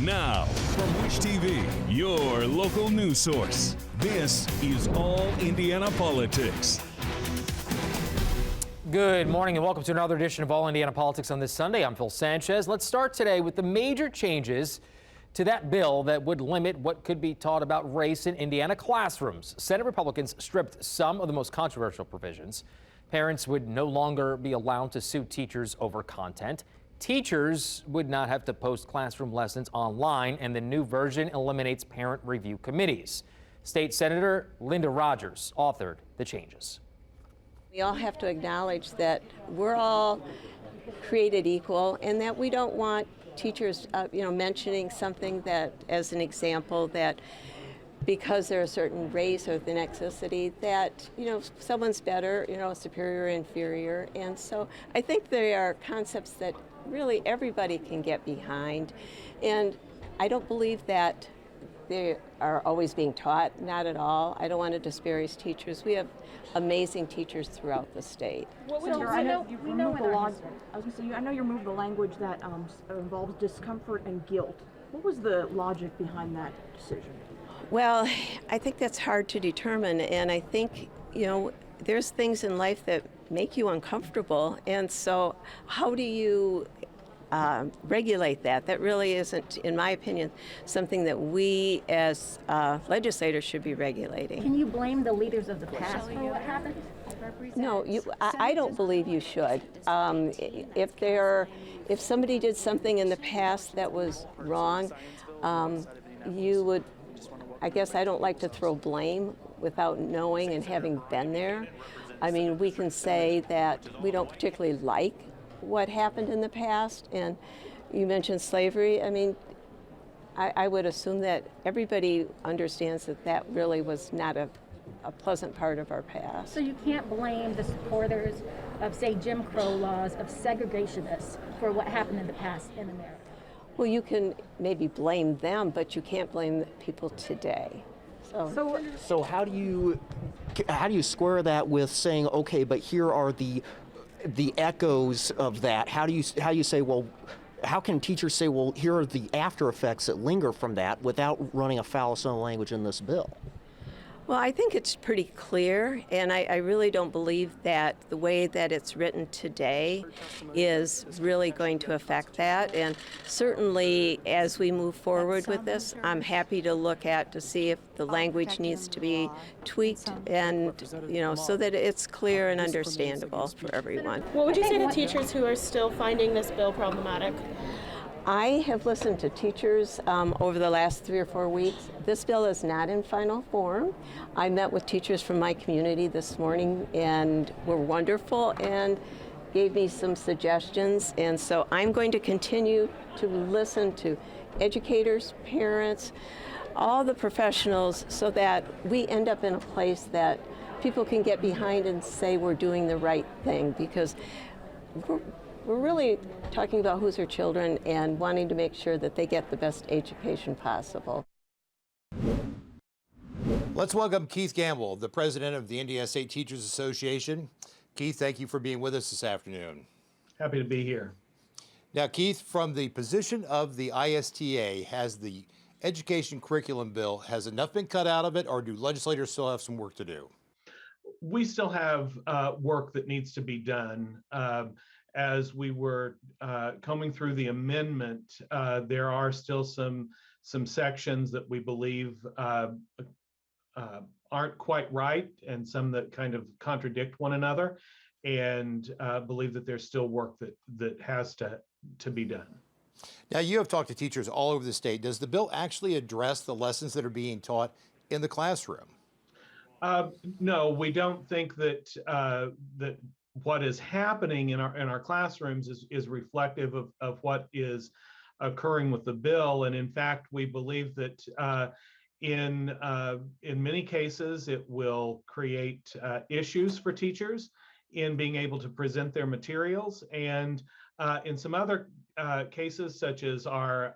Now, from Wish TV, your local news source, this is All Indiana Politics. Good morning and welcome to another edition of All Indiana Politics on this Sunday. I'm Phil Sanchez. Let's start today with the major changes to that bill that would limit what could be taught about race in Indiana classrooms. Senate Republicans stripped some of the most controversial provisions. Parents would no longer be allowed to sue teachers over content. Teachers would not have to post classroom lessons online, and the new version eliminates parent review committees. State Senator Linda Rogers authored the changes. We all have to acknowledge that we're all created equal and that we don't want teachers, mentioning something that, as an example, that because they're a certain race or ethnicity, that, someone's better, superior or inferior. And so I think there are concepts that really everybody can get behind. And I don't believe that they are always being taught, not at all. I don't want to disparage teachers. We have amazing teachers throughout the state. Senator, I know you removed the law. I was going to say, I know you removed the language that involves discomfort and guilt. What was the logic behind that decision? Well, I think that's hard to determine, and I think, there's things in life that make you uncomfortable, and so how do you regulate that? That really isn't, in my opinion, something that we as legislators should be regulating. Can you blame the leaders of the past for what happened? No, I don't believe you should. If somebody did something in the past that was wrong, you would. I guess I don't like to throw blame without knowing and having been there. I mean, we can say that we don't particularly like what happened in the past, and you mentioned slavery. I mean, I would assume that everybody understands that that really was not a pleasant part of our past. So you can't blame the supporters of, say, Jim Crow laws, of segregationists, for what happened in the past in America? Well, you can maybe blame them, but you can't blame people today. So how do you square that with saying, okay, but here are the echoes of that? How do you say, well, how can teachers say, well, here are the after effects that linger from that without running afoul of some language in this bill? Well, I think it's pretty clear, and I really don't believe that the way that it's written today is really going to affect that. And certainly, as we move forward with this, I'm happy to look at to see if the language needs to be tweaked, and so that it's clear and understandable for everyone. What would you say to teachers who are still finding this bill problematic? I have listened to teachers over the last 3 or 4 weeks. This bill is not in final form. I met with teachers from my community this morning and were wonderful and gave me some suggestions. And so I'm going to continue to listen to educators, parents, all the professionals, so that we end up in a place that people can get behind and say we're doing the right thing, because we're really talking about who's our children and wanting to make sure that they get the best education possible. Let's welcome Keith Gamble, the president of the Indiana State Teachers Association. Keith, thank you for being with us this afternoon. Happy to be here. Now, Keith, from the position of the ISTA, has the education curriculum bill, has enough been cut out of it, or do legislators still have some work to do? We still have work that needs to be done. As we were combing through the amendment, there are still some sections that we believe aren't quite right, and some that kind of contradict one another, and believe that there's still work that has to be done. Now, you have talked to teachers all over the state. Does the bill actually address the lessons that are being taught in the classroom? No, we don't think that that what is happening in our classrooms is reflective of what is occurring with the bill. And in fact, we believe that in many cases, it will create issues for teachers in being able to present their materials. And in some other cases, such as our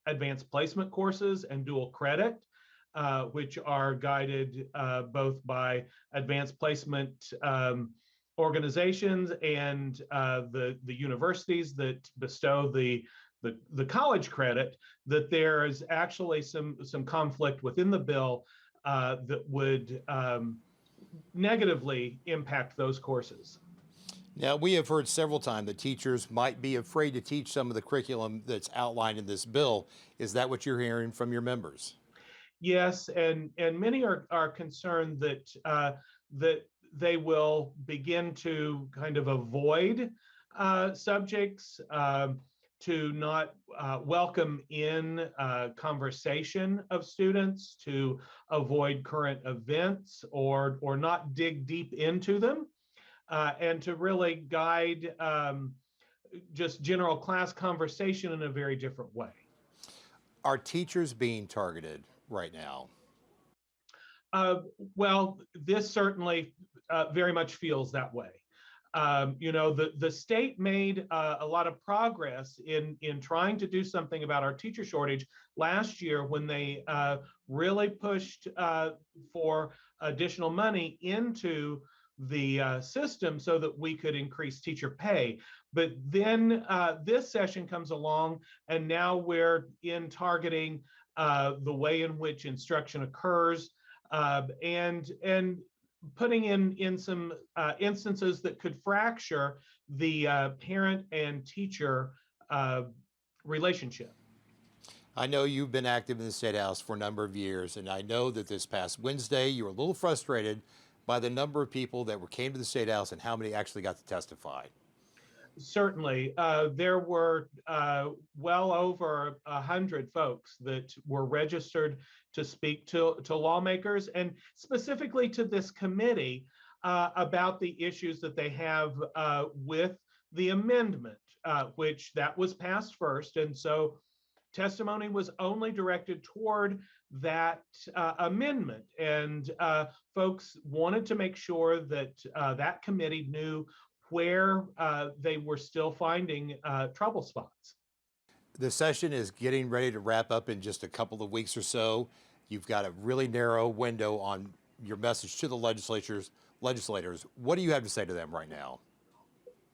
advanced placement courses and dual credit, which are guided both by advanced placement organizations and the universities that bestow the the college credit, that there is actually some conflict within the bill that would negatively impact those courses. Now, we have heard several times that teachers might be afraid to teach some of the curriculum that's outlined in this bill. Is that what you're hearing from your members? Yes, and many are concerned that that they will begin to kind of avoid subjects, to not welcome in conversation of students, to avoid current events, or not dig deep into them, and to really guide just general class conversation in a very different way. Are teachers being targeted right now? Well, this certainly very much feels that way. You know, the state made a lot of progress in trying to do something about our teacher shortage last year when they really pushed for additional money into the system so that we could increase teacher pay. But then this session comes along, and now we're in targeting the way in which instruction occurs, and putting in some instances that could fracture the parent and teacher relationship. I know you've been active in the State House for a number of years, and I know that this past Wednesday you were a little frustrated by the number of people that came to the State House and how many actually got to testify. Certainly, there were well over 100 folks that were registered to speak to lawmakers, and specifically to this committee about the issues that they have with the amendment, which that was passed first. And so testimony was only directed toward that amendment. And folks wanted to make sure that that committee knew where they were still finding trouble spots. The session is getting ready to wrap up in just a couple of weeks or so. You've got a really narrow window on your message to the legislators. What do you have to say to them right now?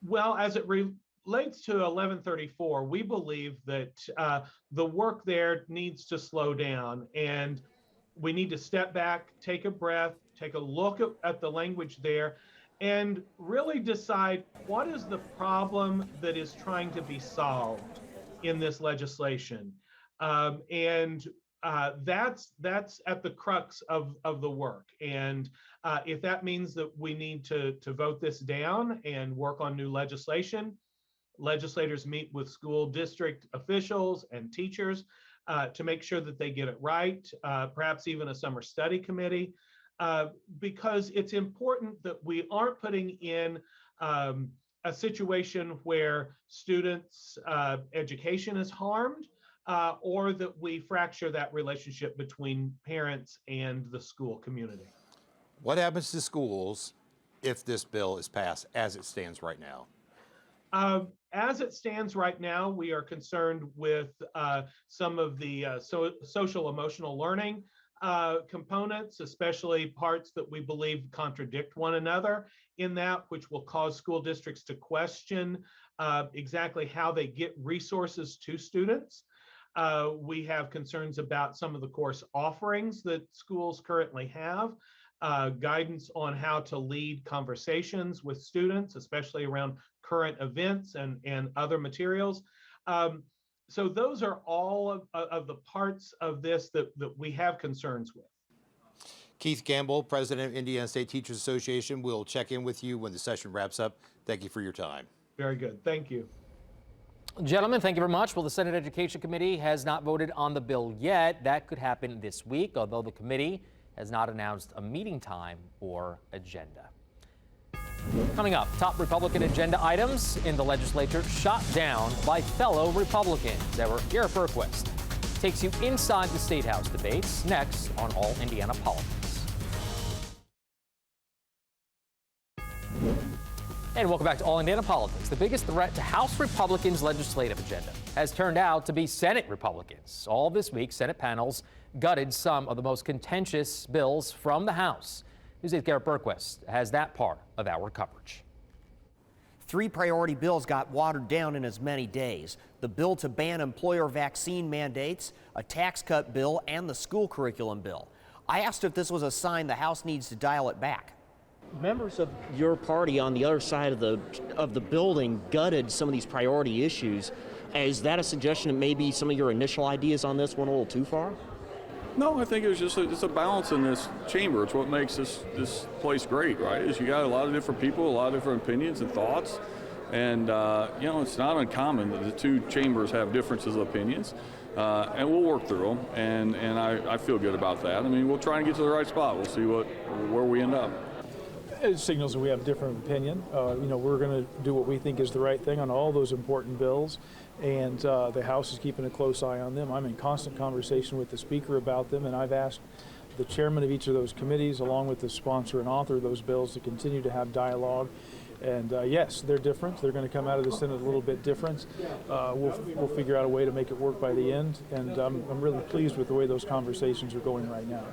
Well, as it relates to 1134, we believe that the work there needs to slow down, and we need to step back, take a breath, take a look at the language there, and really decide what is the problem that is trying to be solved in this legislation. And that's at the crux of the work. And if that means that we need to vote this down and work on new legislation, legislators meet with school district officials and teachers to make sure that they get it right, perhaps even a summer study committee. Because it's important that we aren't putting in a situation where students' education is harmed, or that we fracture that relationship between parents and the school community. What happens to schools if this bill is passed as it stands right now? As it stands right now, we are concerned with some of the social emotional learning components, especially parts that we believe contradict one another in that, which will cause school districts to question exactly how they get resources to students. We have concerns about some of the course offerings that schools currently have, guidance on how to lead conversations with students, especially around current events and other materials. So those are all of the parts of this that we have concerns with. Keith Gamble, President of Indiana State Teachers Association, will check in with you when the session wraps up. Thank you for your time. Very good. Thank you. Gentlemen, thank you very much. Well, the Senate Education Committee has not voted on the bill yet. That could happen this week, although the committee has not announced a meeting time or agenda. Coming up, top Republican agenda items in the legislature shot down by fellow Republicans. Our Garrett Berquist takes you inside the State House debates next on All Indiana Politics. And welcome back to All Indiana Politics. The biggest threat to House Republicans' legislative agenda has turned out to be Senate Republicans. All this week, Senate panels gutted some of the most contentious bills from the House. News 8's Garrett Berquist has that part of our coverage. 3 priority bills got watered down in as many days: the bill to ban employer vaccine mandates, a tax cut bill, and the school curriculum bill. I asked if this was a sign the House needs to dial it back. Members of your party on the other side of the building gutted some of these priority issues. Is that a suggestion that maybe some of your initial ideas on this went a little too far? No, I think it was just it's a balance in this chamber. It's what makes this place great, right? Is you got a lot of different people, a lot of different opinions and thoughts, and you know, it's not uncommon that the 2 chambers have differences of opinions, and we'll work through them. And I feel good about that. I mean, we'll try and get to the right spot. We'll see where we end up. It signals that we have a different opinion. You know, we're going to do what we think is the right thing on all those important bills, and the House is keeping a close eye on them. I'm in constant conversation with the Speaker about them, and I've asked the chairman of each of those committees, along with the sponsor and author of those bills, to continue to have dialogue. And yes, they're different. They're going to come out of the Senate a little bit different. We'll figure out a way to make it work by the end, and I'm really pleased with the way those conversations are going right now.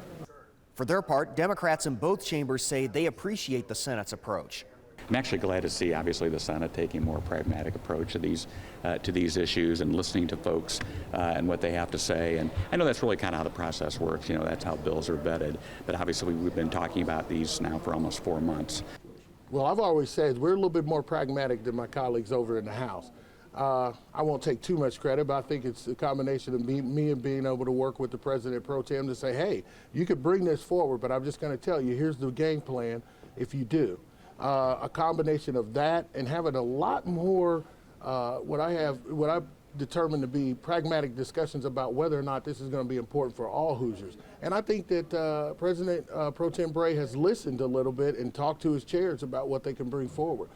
For their part, Democrats in both chambers say they appreciate the Senate's approach. I'm actually glad to see, obviously, the Senate taking a more pragmatic approach to these issues and listening to folks and what they have to say. And I know that's really kind of how the process works. You know, that's how bills are vetted. But obviously, we've been talking about these now for almost 4 months. Well, I've always said we're a little bit more pragmatic than my colleagues over in the House. I won't take too much credit, but I think it's a combination of me and being able to work with the President Pro Tem to say, hey, you could bring this forward, but I'm just going to tell you, here's the game plan if you do. A combination of that and having a lot more what I've determined to be pragmatic discussions about whether or not this is going to be important for all Hoosiers. And I think that President Pro Tem Bray has listened a little bit and talked to his chairs about what they can bring forward.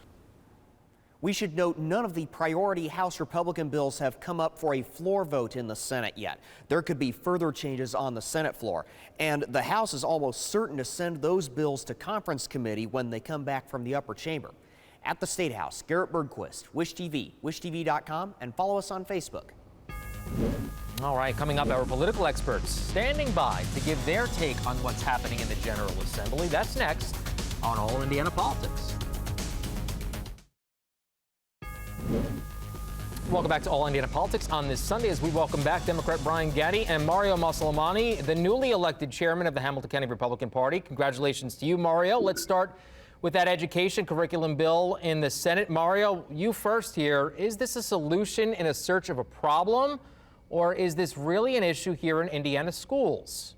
We should note none of the priority House Republican bills have come up for a floor vote in the Senate yet. There could be further changes on the Senate floor, and the House is almost certain to send those bills to conference committee when they come back from the upper chamber. At the State House, Garrett Bergquist, Wish TV, wishtv.com, and follow us on Facebook. All right, coming up, our political experts standing by to give their take on what's happening in the General Assembly. That's next on All Indiana Politics. Welcome back to All Indiana Politics on this Sunday as we welcome back Democrat Brian Gaddy and Mario Massalamani, the newly elected chairman of the Hamilton County Republican Party. Congratulations to you, Mario. Let's start with that education curriculum bill in the Senate. Mario, you first here. Is this a solution in a search of a problem, or is this really an issue here in Indiana schools?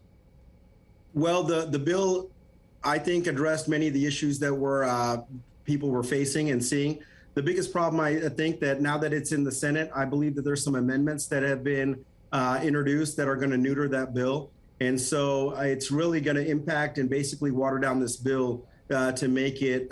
Well, the bill, I think, addressed many of the issues that people were facing and seeing. The biggest problem, I think, that now that it's in the Senate, I believe that there's some amendments that have been introduced that are going to neuter that bill. And so it's really going to impact and basically water down this bill to make it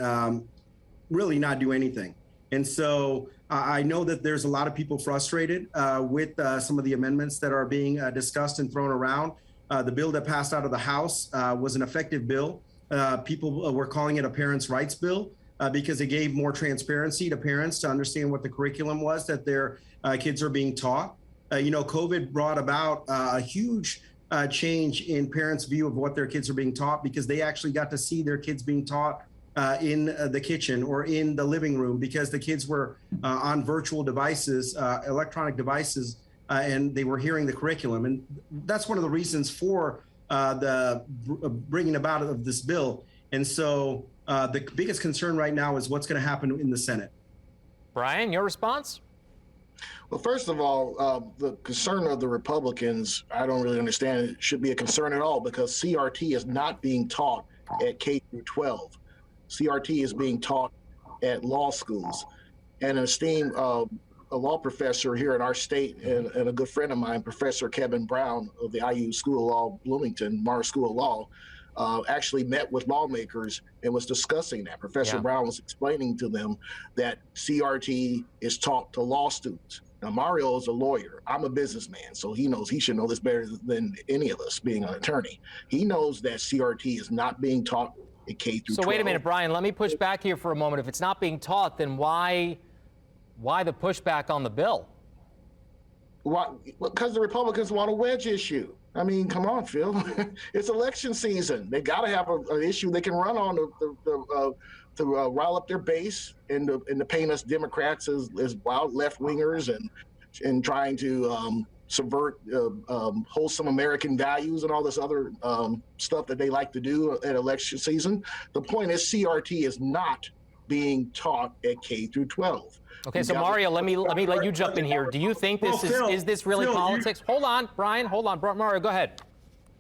really not do anything. And so I know that there's a lot of people frustrated with some of the amendments that are being discussed and thrown around. The bill that passed out of the House was an effective bill. People were calling it a parents' rights bill. Because it gave more transparency to parents to understand what the curriculum was that their kids are being taught. COVID brought about a huge change in parents' view of what their kids are being taught, because they actually got to see their kids being taught in the kitchen or in the living room, because the kids were on virtual devices, electronic devices, and they were hearing the curriculum. And that's one of the reasons for the bringing about of this bill. And so the biggest concern right now is what's going to happen in the Senate. Brian, your response? Well, first of all, the concern of the Republicans, I don't really understand it should be a concern at all, because CRT is not being taught at K through 12. CRT is being taught at law schools. And an esteemed a law professor here in our state and a good friend of mine, Professor Kevin Brown of the IU School of Law, Bloomington, Mars School of Law, actually met with lawmakers and was discussing that. Professor Brown was explaining to them that CRT is taught to law students. Now, Mario is a lawyer. I'm a businessman, so he should know this better than any of us, being an attorney. He knows that CRT is not being taught at K through 12. So wait a minute, Brian, let me push back here for a moment. If it's not being taught, then why the pushback on the bill? Why? Because the Republicans want a wedge issue. I mean, come on, Phil. It's election season. They got to have an issue they can run on to rile up their base and to paint us Democrats as wild left wingers and trying to subvert wholesome American values and all this other stuff that they like to do at election season. The point is, CRT is not being taught at K through 12. Okay, so Mario, let me let you jump in here. Do you think this is this really politics? Hold on, Brian. Hold on, Mario. Go ahead.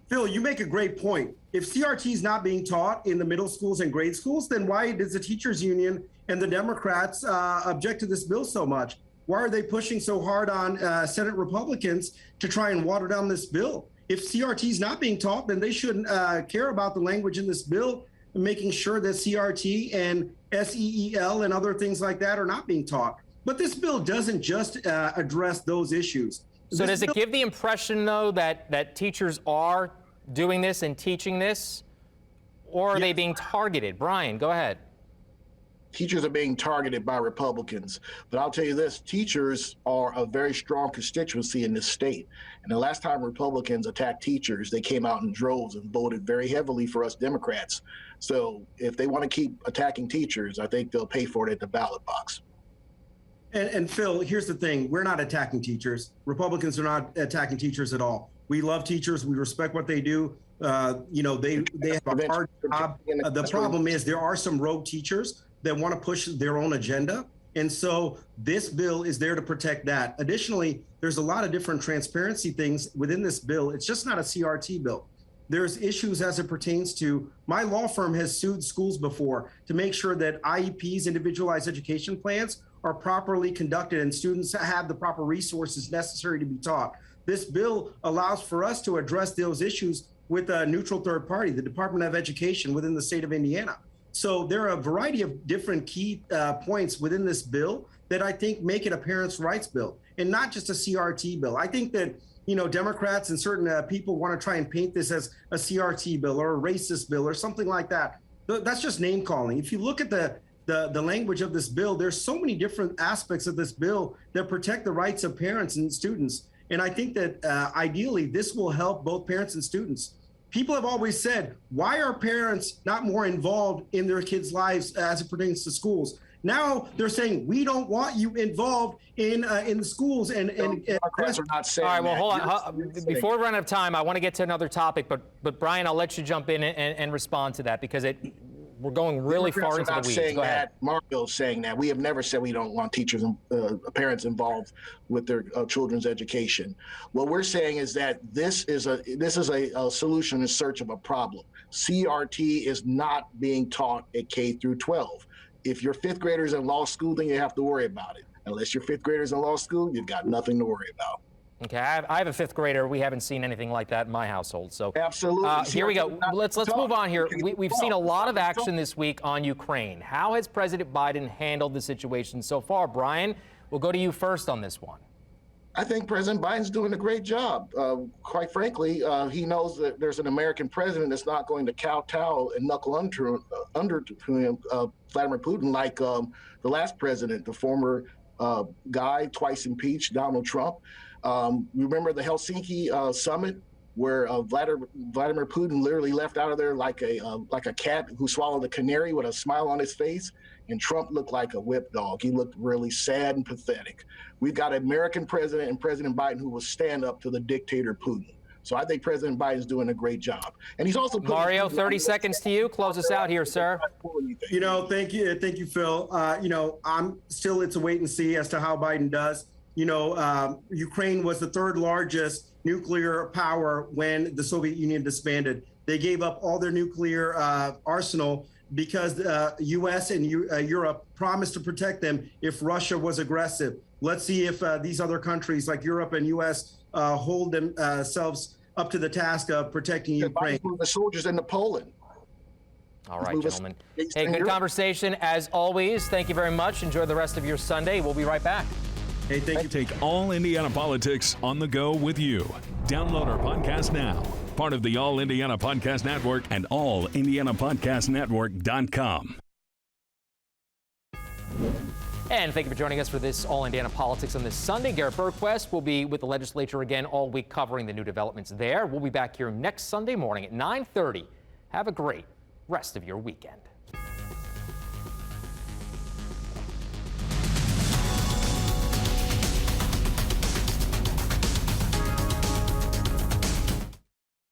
Phil, you make a great point. If CRT is not being taught in the middle schools and grade schools, then why does the teachers union and the Democrats object to this bill so much? Why are they pushing so hard on Senate Republicans to try and water down this bill? If CRT is not being taught, then they shouldn't care about the language in this bill, making sure that CRT and SEL and other things like that are not being taught. But this bill doesn't just address those issues. So does it give the impression, though, that teachers are doing this and teaching this, or are they being targeted? Brian, go ahead. Teachers are being targeted by Republicans. But I'll tell you this, teachers are a very strong constituency in this state. And the last time Republicans attacked teachers, they came out in droves and voted very heavily for us Democrats. So if they want to keep attacking teachers, I think they'll pay for it at the ballot box. And Phil, here's the thing. We're not attacking teachers. Republicans are not attacking teachers at all. We love teachers. We respect what they do. They have a hard job. The problem is there are some rogue teachers that want to push their own agenda. And so this bill is there to protect that. Additionally, there's a lot of different transparency things within this bill. It's just not a CRT bill. There's issues as it pertains to, my law firm has sued schools before to make sure that IEPs, individualized education plans, are properly conducted and students have the proper resources necessary to be taught. This bill allows for us to address those issues with a neutral third party, the Department of Education within the state of Indiana. So there are a variety of different key points within this bill that I think make it a parents' rights bill and not just a CRT bill. I think that, Democrats and certain people want to try and paint this as a CRT bill or a racist bill or something like that. That's just name calling. If you look at the language of this bill, there's so many different aspects of this bill that protect the rights of parents and students. And I think that ideally this will help both parents and students. People have always said, why are parents not more involved in their kids' lives as it pertains to schools? Now they're saying, we don't want you involved in the schools. And Democrats are not saying. All right, well, that. hold on. Before we run out of time, I want to get to another topic, but Brian, I'll let you jump in and respond to that because we're going really far into the weeds. Saying Go ahead. that. Mario's saying that. We have never said we don't want teachers and parents involved with their children's education. What we're saying is that this is a solution in search of a problem. CRT is not being taught at K through 12. If your fifth graders in law school, then you have to worry about it. Unless your fifth graders in law school, you've got nothing to worry about. Okay, I have a fifth grader. We haven't seen anything like that in my household. So absolutely. Here we go. Let's move on here. We've seen a lot of action this week on Ukraine. How has President Biden handled the situation so far? Brian, we'll go to you first on this one. I think President Biden's doing a great job. Quite frankly, he knows that there's an American president that's not going to kowtow and knuckle under to him, Vladimir Putin, like the last president, the former guy, twice impeached, Donald Trump. Remember the Helsinki summit where Vladimir Putin literally left out of there like a cat who swallowed a canary with a smile on his face, and Trump looked like a whip dog. He looked really sad and pathetic. We've got an American president and President Biden who will stand up to the dictator Putin. So I think President Biden's doing a great job. And he's also Mario, 30 seconds to you. Close us out here, sir. Thank you, Phil. I'm still, it's a wait and see as to how Biden does. Ukraine was the third largest nuclear power when the Soviet Union disbanded. They gave up all their nuclear arsenal because the U.S. and Europe promised to protect them if Russia was aggressive. Let's see if these other countries like Europe and U.S. Hold themselves up to the task of protecting Ukraine. The soldiers into Poland. All right, gentlemen. Hey, good conversation as always. Thank you very much. Enjoy the rest of your Sunday. We'll be right back. Hey, thank you. Take All Indiana Politics on the go with you. Download our podcast now. Part of the All Indiana Podcast Network and allindianapodcastnetwork.com. And thank you for joining us for this All Indiana Politics on this Sunday. Garrett Berquist will be with the legislature again all week covering the new developments there. We'll be back here next Sunday morning at 9:30. Have a great rest of your weekend.